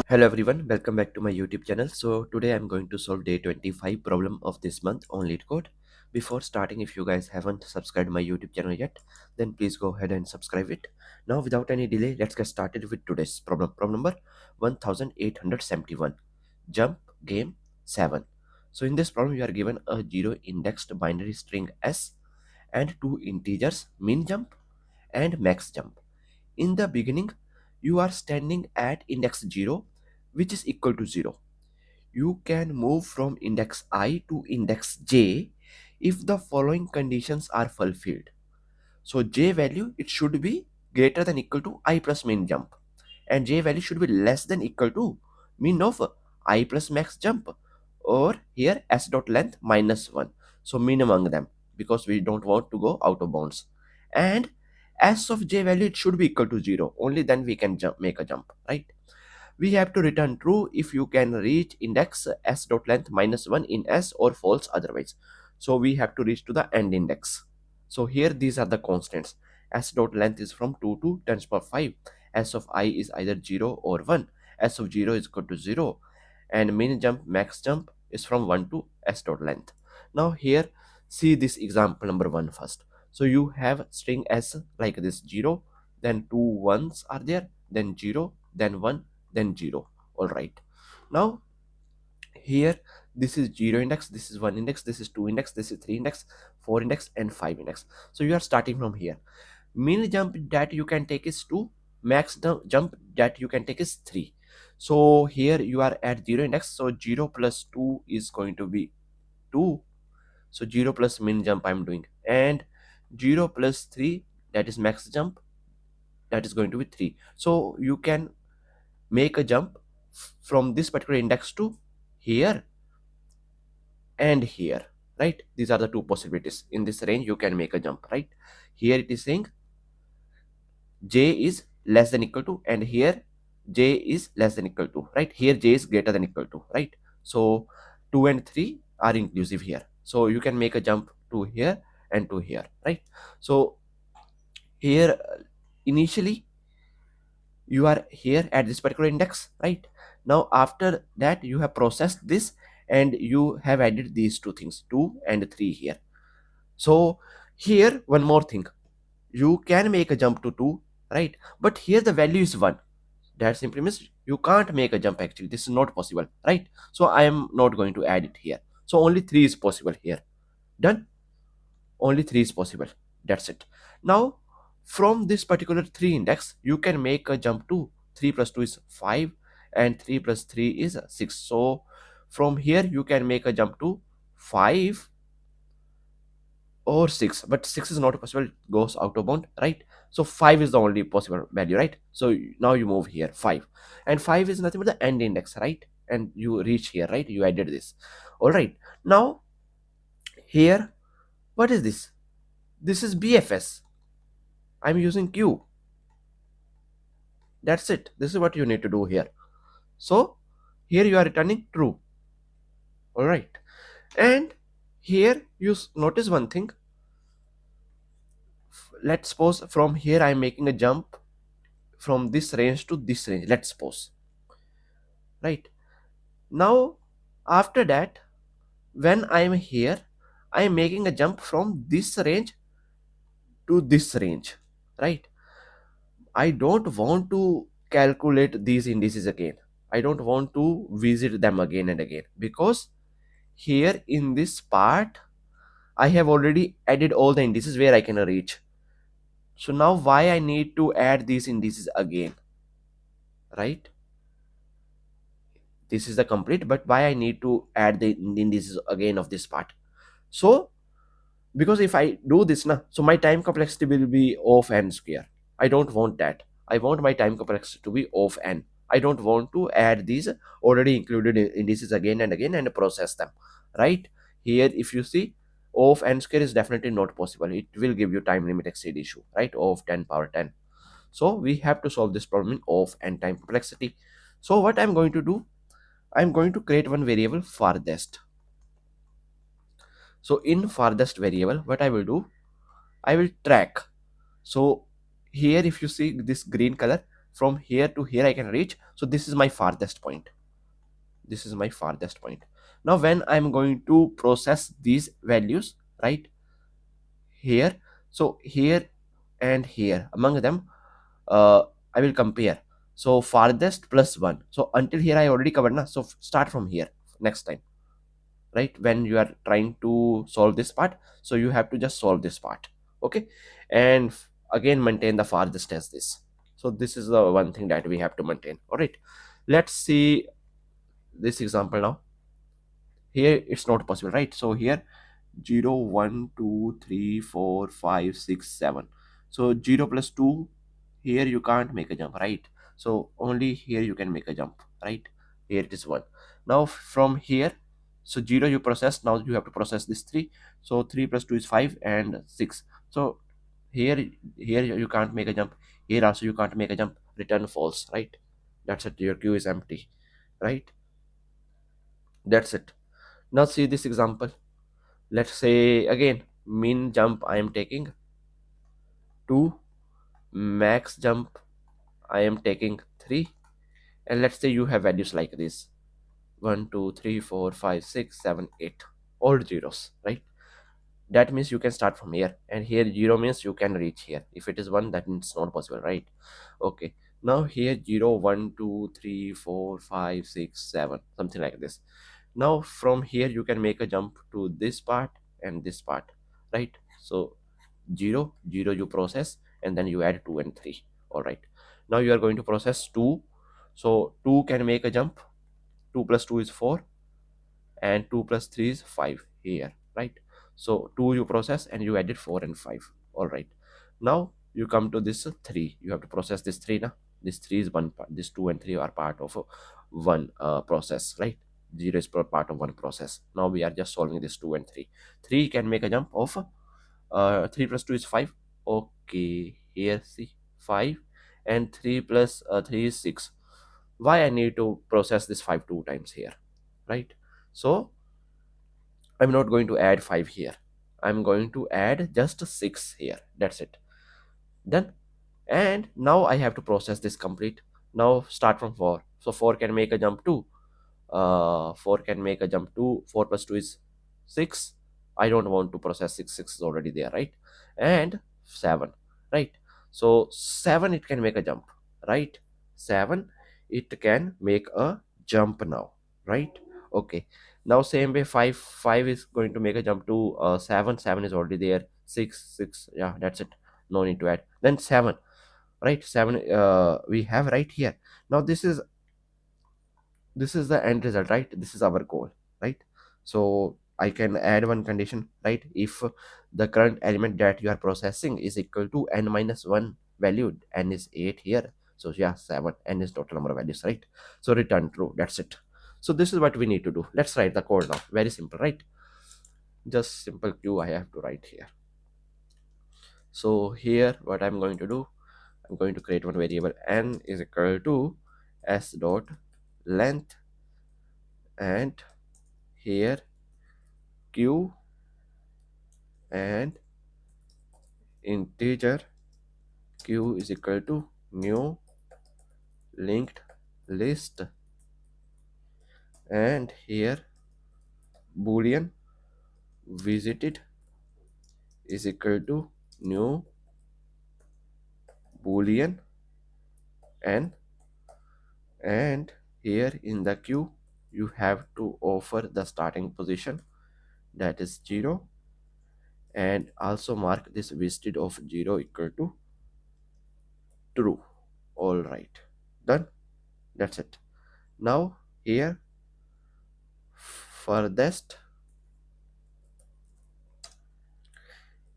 Hello everyone, welcome back to my YouTube channel. So today I'm going to solve day 25 problem of this month on LeetCode. Before starting, if you guys haven't subscribed my YouTube channel yet, then please go ahead and subscribe it. Now without any delay, let's get started with today's problem. Problem number 1871, Jump Game 7. So in this problem, you are given a 0 indexed binary string S and two integers min jump and max jump. In the beginning, you are standing at index 0, which is equal to 0. You can move from index I to index j if the following conditions are fulfilled. So j value, it should be greater than equal to I plus min jump, and j value should be less than equal to min of I plus max jump, or here s dot length minus 1. So min among them, because we don't want to go out of bounds. And s of j value, it should be equal to 0. Only then we can make a jump, right? We have to return true if you can reach index s dot length minus 1 in s, or false otherwise. So we have to reach to the end index. So here these are the constants. S dot length is from 2 to 10 to the power 5. S of I is either 0 or 1. S of 0 is equal to 0. And min jump, max jump is from 1 to S dot length. Now here, see this example number 1 first. So you have string S like this: 0, then two ones are there, then 0, then 1, then 0. All right. Now here, this is 0 index, this is 1 index, this is 2 index, this is 3 index, 4 index, and 5 index. So you are starting from here. Min jump that you can take is 2, max jump that you can take is 3. So here you are at 0 index, so 0 plus 2 is going to be 2. So 0 plus min jump I'm doing, and 0 plus 3, that is max jump, that is going to be 3. So you can make a jump from this particular index to here and here, right? These are the two possibilities. In this range you can make a jump, right? Here it is saying j is less than equal to, and here j is less than equal to, right? Here j is greater than equal to, right? So 2 and 3 are inclusive here, so you can make a jump to here and to here, right? So here, initially you are here at this particular index, right? Now after that you have processed this, and you have added these two things, 2 and 3 here. So here, one more thing, you can make a jump to 2, right? But here the value is 1. That simply means you can't make a jump. Actually, this is not possible, right? So I am not going to add it here. So only 3 is possible here. Done. Only 3 is possible. That's it. Now from this particular 3 index, you can make a jump to 3 plus 2 is 5, and 3 plus 3 is 6. So from here you can make a jump to 5 or 6, but 6 is not possible, it goes out of bound, right? So 5 is the only possible value, right? So now you move here 5, and 5 is nothing but the end index, right? And you reach here, right? You added this. All right. Now here, what is this? This is BFS. I'm using Q. That's it. This is what you need to do here. So here you are returning true. All right. And here you notice one thing. Let's suppose from here I'm making a jump from this range to this range. Let's suppose, right? Now after that, when I am here, I am making a jump from this range to this range, right? I don't want to calculate these indices again. I don't want to visit them again and again, because here in this part I have already added all the indices where I can reach. So now why I need to add these indices again, right? This is the complete, but why I need to add the indices again of this part? So because if I do this now, so my time complexity will be of n square. I don't want that. I want my time complexity to be of n. I don't want to add these already included indices again and again and process them, right? Here if you see, of n square is definitely not possible. It will give you time limit exceed issue, right? Of 10 power 10. So we have to solve this problem in of n time complexity. So what I'm going to do, I'm going to create one variable farthest. So in farthest variable, what I will do, I will track. So here if you see this green color, from here to here I can reach. So this is my farthest point. This is my farthest point. Now when I'm going to process these values, right, here, so here and here, among them, uh, I will compare. So farthest plus 1. So until here I already covered na. So start from here next time, right? When you are trying to solve this part, so you have to just solve this part. Okay, and again maintain the farthest as this. So this is the one thing that we have to maintain. All right, let's see this example now. Here it's not possible, right? So here 0 1 2 3 4 5 6 7. So 0 plus 2, here you can't make a jump, right? So only here you can make a jump, right? Here it is 1. Now from here, so 0 you process, now you have to process this 3. So 3 plus 2 is 5 and 6. So here you can't make a jump. Here also you can't make a jump. Return false, right? That's it, your queue is empty, right? That's it. Now see this example. Let's say again, min jump I am taking 2, max jump I am taking 3, and let's say you have values like this: 1 2 3 4 5 6 7 8, all zeros, right? That means you can start from here, and here 0 means you can reach here. If it is 1, that means it's not possible, right? Okay, now here 0 1 2 3 4 5 6 7, something like this. Now from here you can make a jump to this part and this part, right? So 0 0 you process, and then you add 2 and 3. All right, now you are going to process 2. So 2 can make a jump. 2 plus 2 is 4, and 2 plus 3 is 5 here, right? So 2 you process and you added 4 and 5. All right, now you come to this 3. You have to process this 3 now. This 3 is one part. This 2 and 3 are part of one process, right? 0 is part of one process. Now we are just solving this 2 and 3. 3 can make a jump of 3 plus 2 is 5. Okay, here see 5, and 3 plus 3 is 6. Why I need to process this 5 two times here, right? So I'm not going to add 5 here. I'm going to add just 6 here. That's it. Done. And now I have to process this complete. Now start from 4. So 4 can make a jump to 4 can make a jump to 4 plus 2 is 6. I don't want to process 6. 6 is already there, right? And 7, right? So 7 it can make a jump, right? 7 it can make a jump now, right? Okay, now same way 5 is going to make a jump to 7. 7 is already there. 6 6, yeah, that's it. No need to add. Then 7, right? 7 we have right here. Now this is the end result, right? This is our goal, right? So I can add one condition, right? If the current element that you are processing is equal to n minus 1 value, n is 8 here, so yeah, 7, n is total number of values, right? So return true. That's it. So this is what we need to do. Let's write the code now. Very simple, right? Just simple queue I have to write here. So here what I'm going to do, I'm going to create one variable. N is equal to s dot length, and here q, and integer q is equal to new linked list, and here boolean visited is equal to new boolean n, and here in the queue you have to offer the starting position, that is 0, and also mark this visited of 0 equal to true. All right, done. That's it. Now here furthest,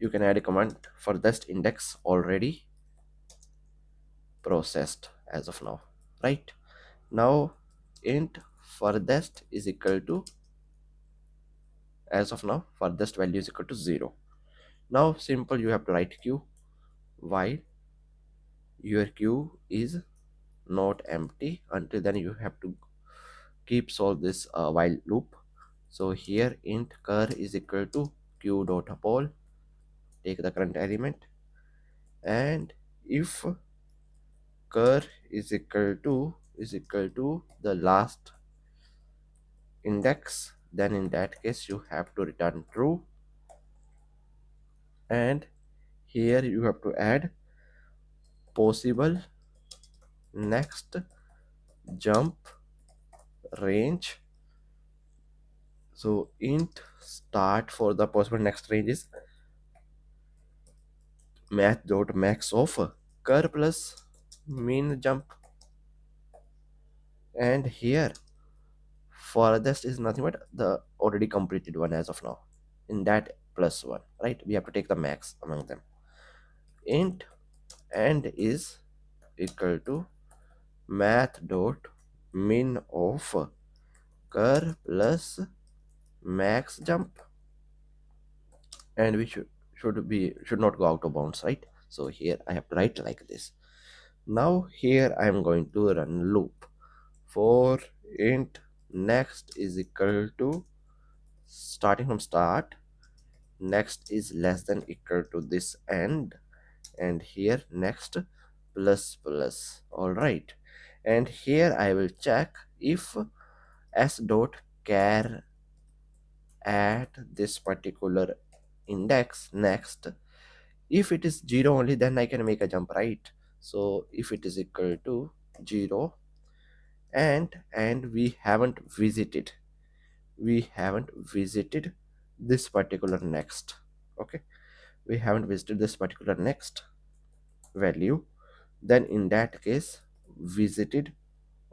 you can add a command, furthest index already processed as of now, right? Now int furthest is equal to, as of now furthest value is equal to 0. Now simple, you have to write queue while your queue is not empty. Until then you have to keep solve this while loop. So here int cur is equal to queue dot poll, take the current element, and if cur is equal to the last index, then in that case you have to return true, and here you have to add possible next jump range. So int start for the possible next range is math.max of cur plus min jump, and here furthest is nothing but the already completed one as of now, in that plus one, right? We have to take the max among them. Int and is equal to math dot min of cur plus max jump, and we should not go out of bounds, right? So here I have to write like this. Now here I am going to run loop for int next is equal to, starting from start, next is less than equal to this end, and here next plus plus. All right, and here I will check if s dot char at this particular index next, if it is 0 only, then I can make a jump, right? So if it is equal to 0, and we haven't visited this particular next, okay, we haven't visited this particular next value, then in that case visited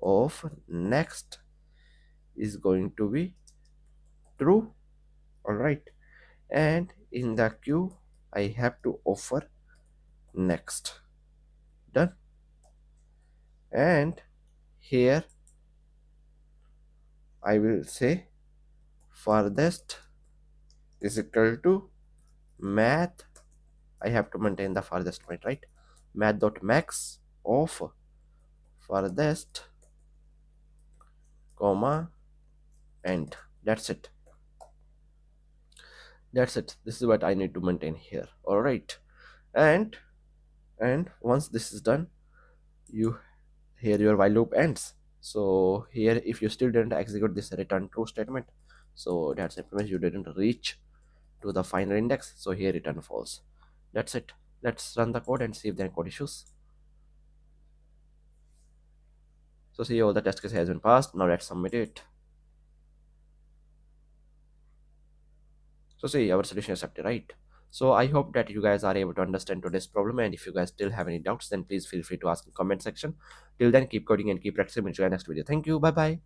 of next is going to be true. All right, and in the queue I have to offer next. Done. And here I will say farthest is equal to math. I have to maintain the farthest point, right? Math dot max of farthest comma end. That's it. That's it. This is what I need to maintain here. All right, and once this is done, you here your while loop ends. So here if you still didn't execute this return true statement, so that simply means you didn't reach to the final index, so here return false. That's it. Let's run the code and see if there are code issues. So see, all the test case has been passed. Now let's submit it. So see, our solution is accepted, right? So I hope that you guys are able to understand today's problem, and if you guys still have any doubts, then please feel free to ask in comment section. Till then, keep coding and keep practicing. We'll see you in the next video. Thank you. Bye bye.